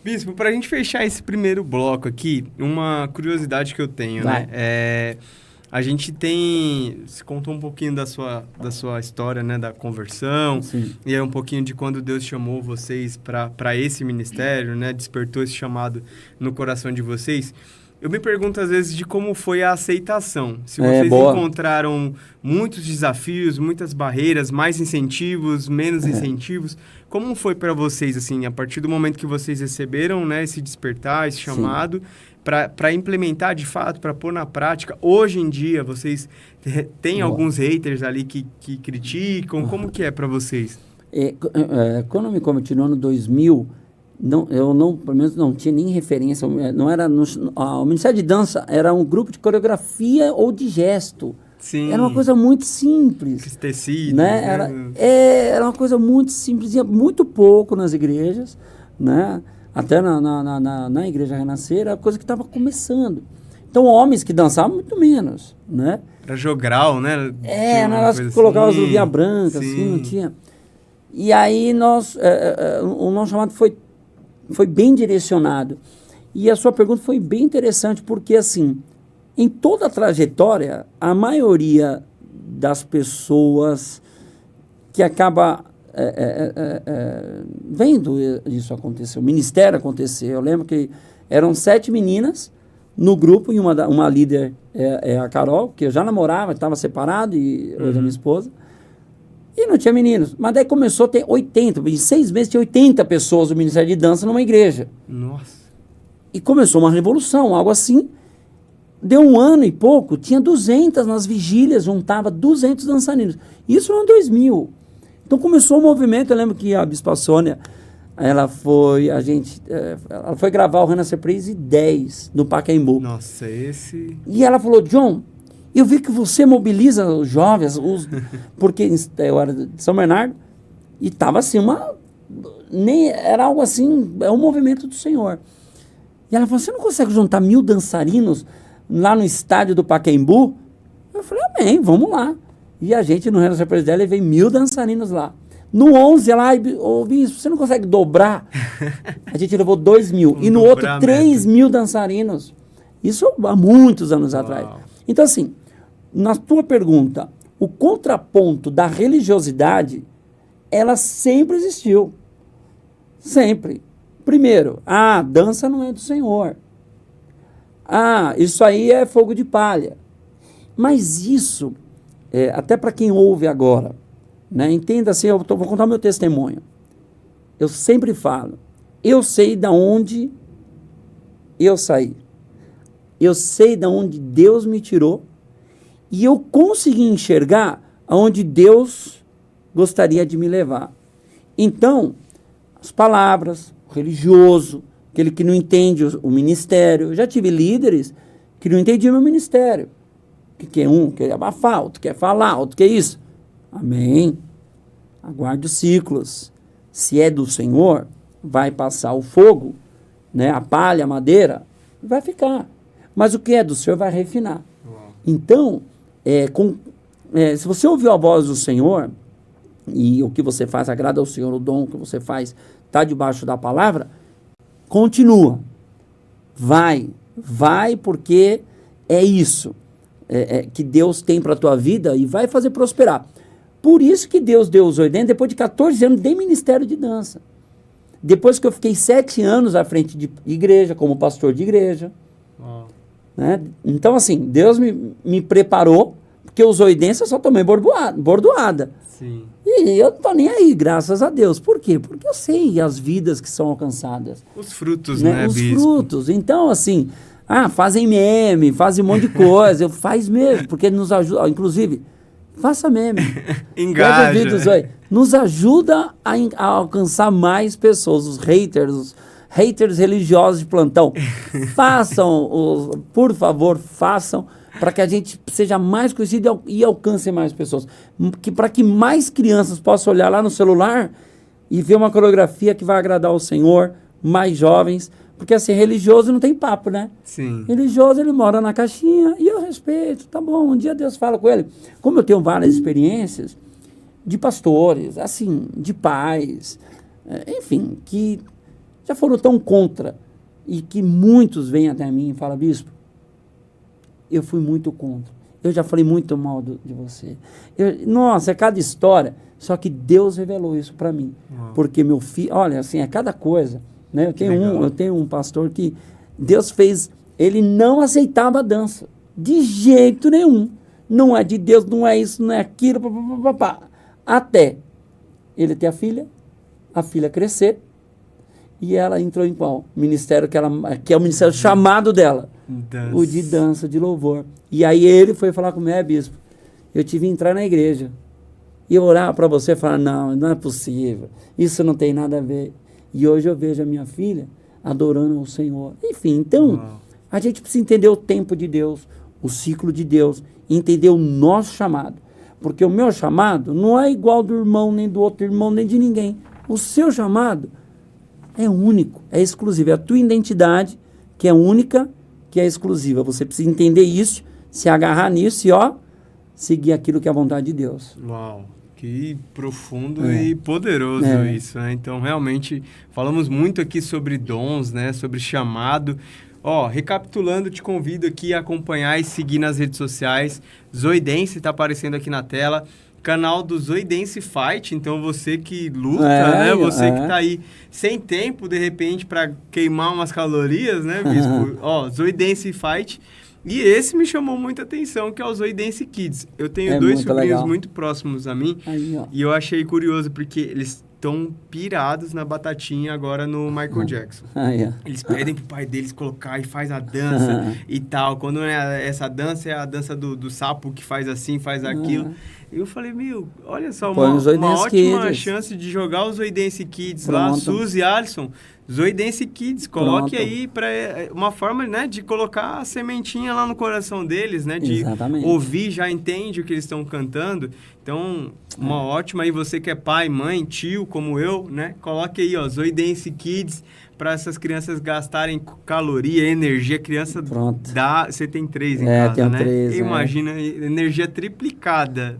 Bispo, para a gente fechar esse primeiro bloco aqui, uma curiosidade que eu tenho, né? A gente tem... Você contou um pouquinho da sua história, né? Da conversão. Sim. E é um pouquinho de quando Deus chamou vocês para esse ministério, né? Despertou esse chamado no coração de vocês. Eu me pergunto, às vezes, de como foi a aceitação. Se vocês encontraram muitos desafios, muitas barreiras, mais incentivos, menos incentivos. Como foi para vocês, assim, a partir do momento que vocês receberam, né, esse despertar, esse chamado, para implementar de fato, para pôr na prática? Hoje em dia, vocês têm alguns haters ali que criticam? Como que é para vocês? Quando eu me converti no ano 2000... pelo menos não tinha nem referência, não era o Ministério de Dança era um grupo de coreografia ou de gesto. Sim. Era uma coisa muito simples. Esse tecido, né? Era uma coisa muito simples, ia muito pouco nas igrejas, né? Até na igreja Renascer, era uma coisa que estava começando. Então, homens que dançavam, muito menos, né? Era jogral, né? Nós colocávamos as luvinhas brancas, assim, não tinha. E aí, o nosso chamado foi bem direcionado. E a sua pergunta foi bem interessante, porque, assim, em toda a trajetória, a maioria das pessoas que acaba vendo isso acontecer, o ministério acontecer, eu lembro que eram 7 meninas no grupo, e uma líder a Carol, que eu já namorava, estava separado, e hoje é minha esposa, e não tinha meninos. Mas daí começou a ter 80, em 6 meses tinha 80 pessoas do Ministério de Dança numa igreja. Nossa. E começou uma revolução, algo assim. Deu 1 ano e pouco, tinha 200 nas vigílias, juntava 200 dançarinos. Isso no ano 2000. Então começou o movimento. Eu lembro que a Bispa Sônia, ela foi gravar o Renascer Praise 10 no Pacaembu. Nossa, esse... E ela falou: John, eu vi que você mobiliza os jovens, porque eu era de São Bernardo, e estava assim, era algo assim, é um movimento do Senhor. E ela falou: você não consegue juntar 1000 dançarinos lá no estádio do Pacaembu? Eu falei: amém, vamos lá. E a gente, no Renascer Praise dela, levei 1000 dançarinos lá. No 11, ela, bispo, você não consegue dobrar? A gente levou 2000. E no outro, 3.000 dançarinos. Isso há muitos anos atrás. Então, assim, na tua pergunta, o contraponto da religiosidade, ela sempre existiu. Sempre. Primeiro, dança não é do Senhor. Isso aí é fogo de palha. Mas isso, até para quem ouve agora, né, entenda assim, vou contar meu testemunho. Eu sempre falo, eu sei de onde eu saí. Eu sei de onde Deus me tirou e eu consegui enxergar aonde Deus gostaria de me levar. Então, as palavras, o religioso, aquele que não entende o ministério. Eu já tive líderes que não entendiam meu ministério. Que quer abafar, outro quer falar, outro quer isso. Amém. Aguarde os ciclos. Se é do Senhor, vai passar o fogo, né, a palha, a madeira, vai ficar. Mas o que é do Senhor vai refinar. Então, se você ouviu a voz do Senhor, e o que você faz agrada ao Senhor, o dom que você faz está debaixo da palavra, continua. Vai porque é isso que Deus tem para a tua vida e vai fazer prosperar. Por isso que Deus deu os 80, depois de 14 anos de ministério de dança. Depois que eu fiquei 7 anos à frente de igreja, como pastor de igreja. Né? Então, assim, Deus me preparou, porque os 80 eu só tomei bordoada. Sim. E eu não tô nem aí, graças a Deus. Por quê? Porque eu sei as vidas que são alcançadas. Os frutos, né, Os bispo? frutos. Então, assim, fazem meme, fazem um monte de coisa. Faz mesmo, porque nos ajuda. Inclusive, faça meme. Engaja. Nos ajuda a alcançar mais pessoas, os haters religiosos de plantão. Por favor, façam, para que a gente seja mais conhecido e alcance mais pessoas. Para que mais crianças possam olhar lá no celular e ver uma coreografia que vai agradar ao Senhor, mais jovens. Porque, assim, religioso não tem papo, né? Sim. Religioso, ele mora na caixinha e eu respeito, tá bom, um dia Deus fala com ele. Como eu tenho várias experiências de pastores, assim, de pais, enfim, que já foram tão contra, e que muitos vêm até mim e falam, bispo, eu fui muito contra. Eu já falei muito mal de você. Nossa, é cada história. Só que Deus revelou isso para mim. Uau. Porque meu filho... Olha, assim, é cada coisa. Né? Eu tenho um pastor que Deus fez... Ele não aceitava a dança. De jeito nenhum. Não é de Deus, não é isso, não é aquilo. Até ele ter a filha crescer. E ela entrou em qual? Ministério que é o ministério chamado dela. Dança. O de dança, de louvor. E aí ele foi falar comigo, bispo, eu tive que entrar na igreja. E eu orar para você e falar, não é possível. Isso não tem nada a ver. E hoje eu vejo a minha filha adorando ao Senhor. Enfim, então, a gente precisa entender o tempo de Deus, o ciclo de Deus, entender o nosso chamado. Porque o meu chamado não é igual do irmão, nem do outro irmão, nem de ninguém. O seu chamado é único, é exclusivo. É a tua identidade que é única, que é exclusiva. Você precisa entender isso, se agarrar nisso e, seguir aquilo que é a vontade de Deus. Uau, que profundo e poderoso isso, né? Então, realmente, falamos muito aqui sobre dons, né? Sobre chamado. Recapitulando, te convido aqui a acompanhar e seguir nas redes sociais. Zoidense está aparecendo aqui na tela. Canal do Zoidense Fight, então você que luta, né? Você que tá aí sem tempo, de repente, para queimar umas calorias, né, bispo? Zoidense Fight. E esse me chamou muita atenção, que é o Zoidense Kids. Eu tenho dois sobrinhos muito próximos a mim, e eu achei curioso, porque eles estão pirados na batatinha agora no Michael Jackson. Eles pedem pro pai deles colocar e faz a dança e tal. Quando é essa dança, é a dança do sapo que faz assim, faz aquilo. E eu falei, olha só, uma ótima chance de jogar o Zoidense Kids lá, Suzy, Alisson, Zoidense Kids, coloque aí para uma forma, né, de colocar a sementinha lá no coração deles, né, de ouvir, já entende o que eles estão cantando. Então, uma ótima aí, você que é pai, mãe, tio, como eu, né, coloque aí, Zoidense Kids, para essas crianças gastarem caloria, energia. Criança dá... Você tem 3 em casa, tenho né? 3, Imagina, energia triplicada.